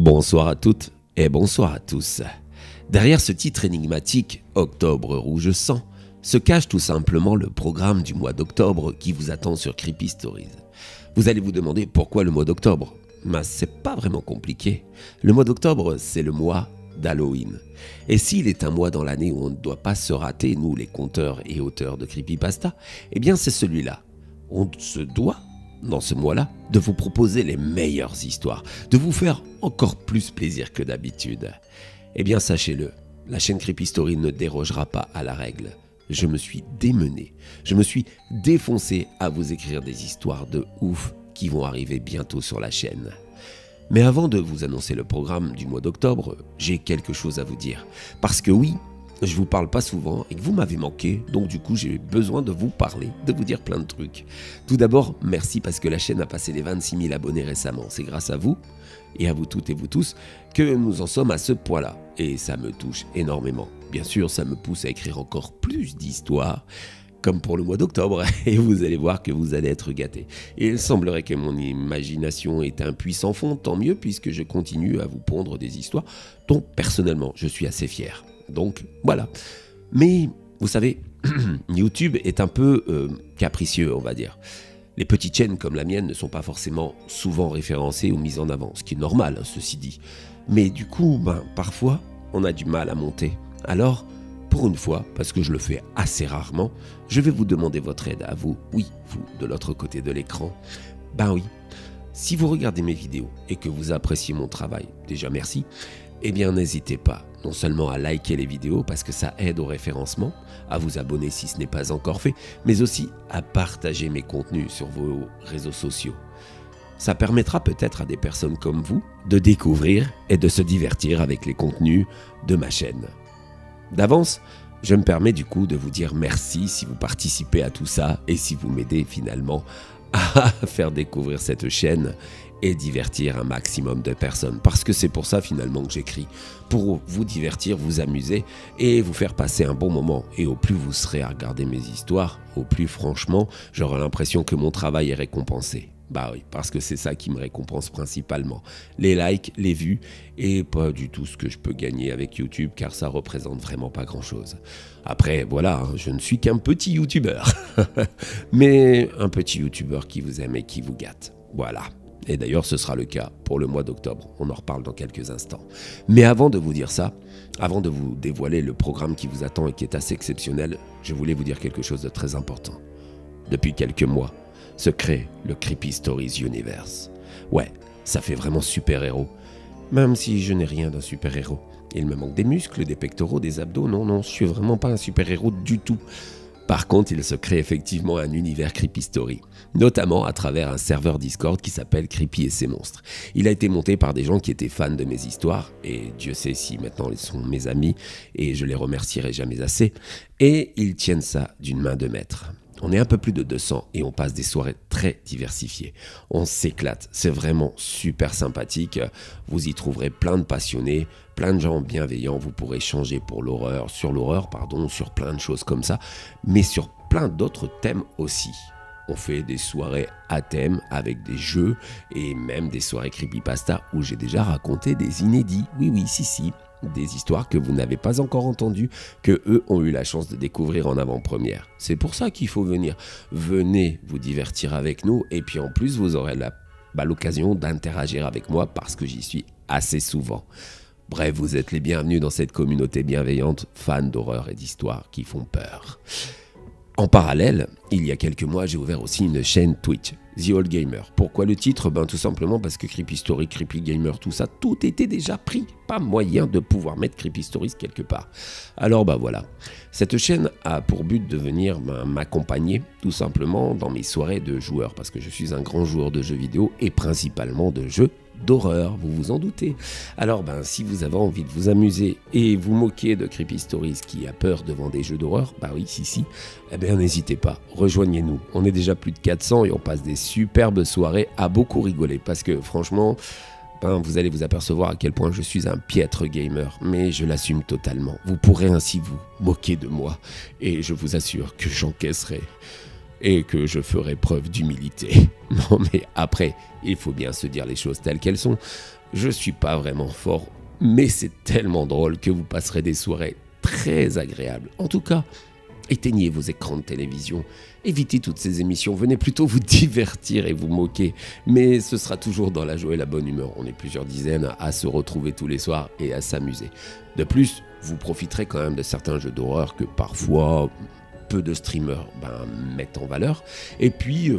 Bonsoir à toutes et bonsoir à tous. Derrière ce titre énigmatique, Octobre rouge sang, se cache tout simplement le programme du mois d'octobre qui vous attend sur Creepy Stories. Vous allez vous demander pourquoi le mois d'octobre? C'est pas vraiment compliqué. Le mois d'octobre, c'est le mois d'Halloween. Et s'il est un mois dans l'année où on ne doit pas se rater, nous les conteurs et auteurs de creepypasta, eh bien c'est celui-là. On se doit, dans ce mois-là, de vous proposer les meilleures histoires, de vous faire encore plus plaisir que d'habitude. Eh bien sachez-le, la chaîne Creepy Story ne dérogera pas à la règle. Je me suis démené, je me suis défoncé à vous écrire des histoires de ouf qui vont arriver bientôt sur la chaîne. Mais avant de vous annoncer le programme du mois d'octobre, j'ai quelque chose à vous dire. Parce que oui, je vous parle pas souvent et que vous m'avez manqué, donc du coup j'ai besoin de vous parler, de vous dire plein de trucs. Tout d'abord, merci parce que la chaîne a passé les 26 000 abonnés récemment. C'est grâce à vous, et à vous toutes et vous tous, que nous en sommes à ce point-là. Et ça me touche énormément. Bien sûr, ça me pousse à écrire encore plus d'histoires, comme pour le mois d'octobre, et vous allez voir que vous allez être gâtés. Et il semblerait que mon imagination est un puissant fond, tant mieux, puisque je continue à vous pondre des histoires dont personnellement je suis assez fier. Donc voilà. Mais vous savez, YouTube est un peu capricieux, on va dire. Les petites chaînes comme la mienne ne sont pas forcément souvent référencées ou mises en avant, ce qui est normal, hein, ceci dit. Mais du coup, parfois, on a du mal à monter. Alors, pour une fois, parce que je le fais assez rarement, je vais vous demander votre aide à vous, oui, vous, de l'autre côté de l'écran. Oui, si vous regardez mes vidéos et que vous appréciez mon travail, déjà merci, eh bien n'hésitez pas, non seulement à liker les vidéos parce que ça aide au référencement, à vous abonner si ce n'est pas encore fait, mais aussi à partager mes contenus sur vos réseaux sociaux. Ça permettra peut-être à des personnes comme vous de découvrir et de se divertir avec les contenus de ma chaîne. D'avance, je me permets du coup de vous dire merci si vous participez à tout ça et si vous m'aidez finalement à faire découvrir cette chaîne et divertir un maximum de personnes. Parce que c'est pour ça finalement que j'écris, pour vous divertir, vous amuser et vous faire passer un bon moment. Et au plus vous serez à regarder mes histoires, au plus franchement, j'aurai l'impression que mon travail est récompensé. Oui, parce que c'est ça qui me récompense principalement. Les likes, les vues et pas du tout ce que je peux gagner avec YouTube car ça représente vraiment pas grand chose. Après, voilà, je ne suis qu'un petit youtubeur. Mais un petit youtubeur qui vous aime et qui vous gâte. Voilà. Et d'ailleurs, ce sera le cas pour le mois d'octobre. On en reparle dans quelques instants. Mais avant de vous dire ça, avant de vous dévoiler le programme qui vous attend et qui est assez exceptionnel, je voulais vous dire quelque chose de très important. Depuis quelques mois, se crée le Creepy Stories Universe. Ouais, ça fait vraiment super-héros. Même si je n'ai rien d'un super-héros. Il me manque des muscles, des pectoraux, des abdos. Non, je suis vraiment pas un super-héros du tout. Par contre, il se crée effectivement un univers Creepy Story, notamment à travers un serveur Discord qui s'appelle Creepy et ses monstres. Il a été monté par des gens qui étaient fans de mes histoires, et Dieu sait si maintenant ils sont mes amis, et je les remercierai jamais assez, et ils tiennent ça d'une main de maître. On est un peu plus de 200 et on passe des soirées très diversifiées. On s'éclate, c'est vraiment super sympathique. Vous y trouverez plein de passionnés, plein de gens bienveillants. Vous pourrez échanger sur plein de choses comme ça, mais sur plein d'autres thèmes aussi. On fait des soirées à thème avec des jeux et même des soirées creepypasta où j'ai déjà raconté des inédits. Oui, si. Des histoires que vous n'avez pas encore entendues, que eux ont eu la chance de découvrir en avant-première. C'est pour ça qu'il faut venir. Venez vous divertir avec nous et puis en plus vous aurez l'occasion d'interagir avec moi parce que j'y suis assez souvent. Bref, vous êtes les bienvenus dans cette communauté bienveillante, fans d'horreur et d'histoires qui font peur. En parallèle, il y a quelques mois, j'ai ouvert aussi une chaîne Twitch, The Old Gamer. Pourquoi le titre? Tout simplement parce que Creepy Story, Creepy Gamer, tout ça, tout était déjà pris. Pas moyen de pouvoir mettre Creepy Stories quelque part. Alors voilà. Cette chaîne a pour but de venir m'accompagner tout simplement dans mes soirées de joueurs. Parce que je suis un grand joueur de jeux vidéo et principalement de jeux d'horreur, vous vous en doutez. Alors si vous avez envie de vous amuser et vous moquer de Creepy Stories qui a peur devant des jeux d'horreur, oui, si, n'hésitez pas, rejoignez-nous. On est déjà plus de 400 et on passe des superbes soirées à beaucoup rigoler parce que franchement, vous allez vous apercevoir à quel point je suis un piètre gamer, mais je l'assume totalement. Vous pourrez ainsi vous moquer de moi et je vous assure que j'encaisserai. et que je ferai preuve d'humilité. Non mais après, il faut bien se dire les choses telles qu'elles sont. Je suis pas vraiment fort, mais c'est tellement drôle que vous passerez des soirées très agréables. En tout cas, éteignez vos écrans de télévision, évitez toutes ces émissions, venez plutôt vous divertir et vous moquer. Mais ce sera toujours dans la joie et la bonne humeur. On est plusieurs dizaines à se retrouver tous les soirs et à s'amuser. De plus, vous profiterez quand même de certains jeux d'horreur que parfois peu de streamers mettent en valeur. Et puis,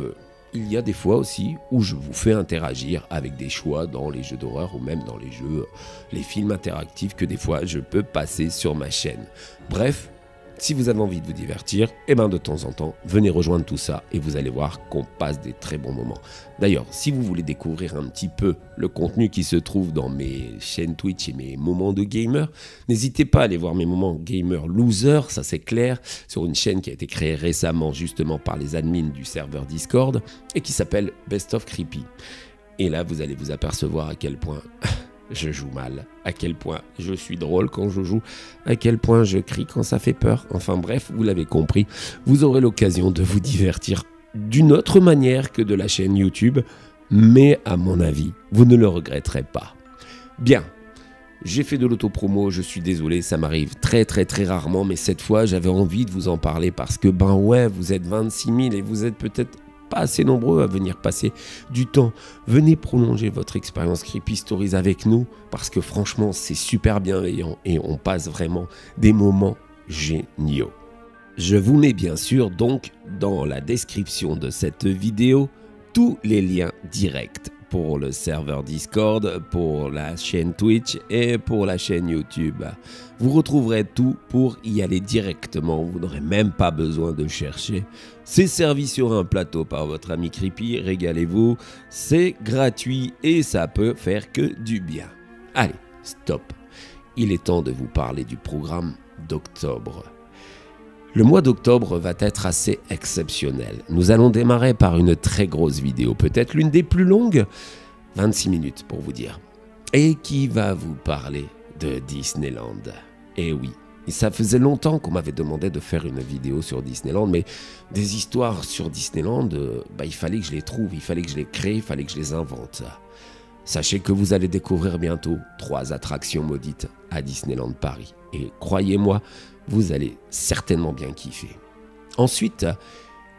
il y a des fois aussi où je vous fais interagir avec des choix dans les jeux d'horreur ou même dans les jeux, les films interactifs que des fois je peux passer sur ma chaîne. Bref, si vous avez envie de vous divertir, de temps en temps, venez rejoindre tout ça et vous allez voir qu'on passe des très bons moments. D'ailleurs, si vous voulez découvrir un petit peu le contenu qui se trouve dans mes chaînes Twitch et mes moments de gamer, n'hésitez pas à aller voir mes moments gamer loser, ça c'est clair, sur une chaîne qui a été créée récemment justement par les admins du serveur Discord et qui s'appelle Best of Creepy. Et là, vous allez vous apercevoir à quel point je joue mal, à quel point je suis drôle quand je joue, à quel point je crie quand ça fait peur. Enfin bref, vous l'avez compris, vous aurez l'occasion de vous divertir d'une autre manière que de la chaîne YouTube, mais à mon avis, vous ne le regretterez pas. Bien, j'ai fait de l'autopromo, je suis désolé, ça m'arrive très rarement, mais cette fois j'avais envie de vous en parler parce que vous êtes 26 000 et vous êtes peut-être pas assez nombreux à venir passer du temps. Venez prolonger votre expérience Creepy Stories avec nous parce que franchement c'est super bienveillant et on passe vraiment des moments géniaux. Je vous mets bien sûr donc dans la description de cette vidéo tous les liens directs pour le serveur Discord, pour la chaîne Twitch et pour la chaîne YouTube. Vous retrouverez tout pour y aller directement, vous n'aurez même pas besoin de chercher. C'est servi sur un plateau par votre ami Creepy, régalez-vous, c'est gratuit et ça peut faire que du bien. Allez, stop, il est temps de vous parler du programme d'octobre. Le mois d'octobre va être assez exceptionnel. Nous allons démarrer par une très grosse vidéo, peut-être l'une des plus longues, 26 minutes pour vous dire, et qui va vous parler de Disneyland. Et oui, ça faisait longtemps qu'on m'avait demandé de faire une vidéo sur Disneyland, mais des histoires sur Disneyland, il fallait que je les trouve, il fallait que je les crée, il fallait que je les invente. Sachez que vous allez découvrir bientôt 3 attractions maudites à Disneyland Paris. Et croyez-moi, vous allez certainement bien kiffer. Ensuite,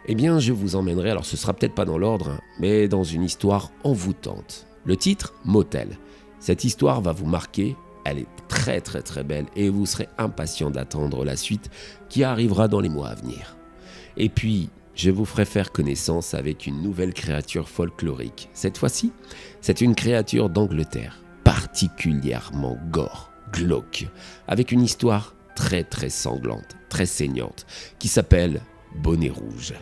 je vous emmènerai, alors ce sera peut-être pas dans l'ordre, mais dans une histoire envoûtante. Le titre, Motel. Cette histoire va vous marquer, elle est très belle et vous serez impatient d'attendre la suite qui arrivera dans les mois à venir. Et puis, je vous ferai faire connaissance avec une nouvelle créature folklorique. Cette fois-ci, c'est une créature d'Angleterre, particulièrement gore, glauque, avec une histoire très sanglante, très saignante, qui s'appelle Bonnet Rouge.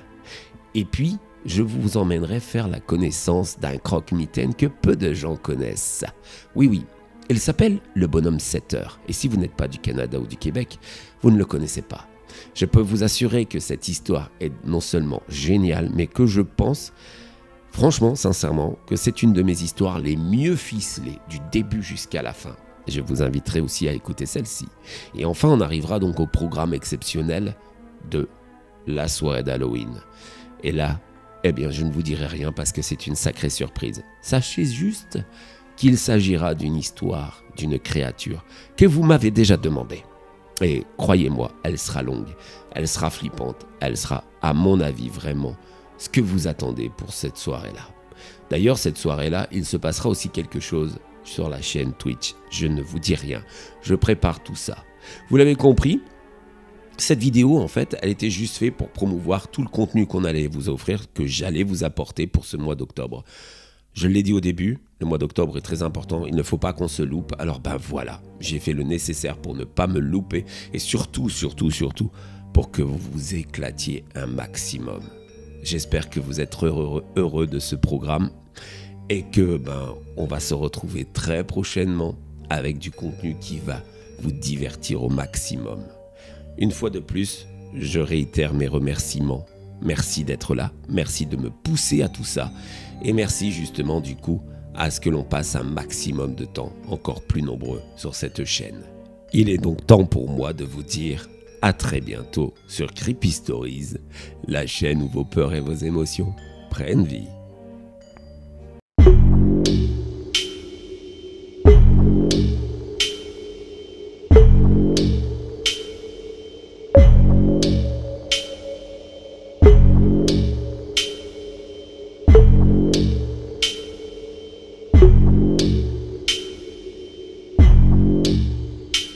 Et puis, je vous emmènerai faire la connaissance d'un croque-mitaine que peu de gens connaissent. Oui, il s'appelle le bonhomme 7 heures. Et si vous n'êtes pas du Canada ou du Québec, vous ne le connaissez pas. Je peux vous assurer que cette histoire est non seulement géniale, mais que je pense, franchement, sincèrement, que c'est une de mes histoires les mieux ficelées du début jusqu'à la fin. Je vous inviterai aussi à écouter celle-ci. Et enfin, on arrivera donc au programme exceptionnel de la soirée d'Halloween. Et là, je ne vous dirai rien parce que c'est une sacrée surprise. Sachez juste qu'il s'agira d'une histoire, d'une créature que vous m'avez déjà demandé. Et croyez-moi, elle sera longue, elle sera flippante, elle sera, à mon avis, vraiment ce que vous attendez pour cette soirée-là. D'ailleurs, cette soirée-là, il se passera aussi quelque chose sur la chaîne Twitch. Je ne vous dis rien, je prépare tout ça. Vous l'avez compris, cette vidéo, en fait, elle était juste faite pour promouvoir tout le contenu qu'on allait vous offrir, que j'allais vous apporter pour ce mois d'octobre. Je l'ai dit au début, le mois d'octobre est très important, il ne faut pas qu'on se loupe. Alors voilà, j'ai fait le nécessaire pour ne pas me louper et surtout, pour que vous vous éclatiez un maximum. J'espère que vous êtes heureux de ce programme et que on va se retrouver très prochainement avec du contenu qui va vous divertir au maximum. Une fois de plus, je réitère mes remerciements. Merci d'être là, merci de me pousser à tout ça et merci justement du coup à ce que l'on passe un maximum de temps encore plus nombreux sur cette chaîne. Il est donc temps pour moi de vous dire à très bientôt sur Creepy Stories, la chaîne où vos peurs et vos émotions prennent vie.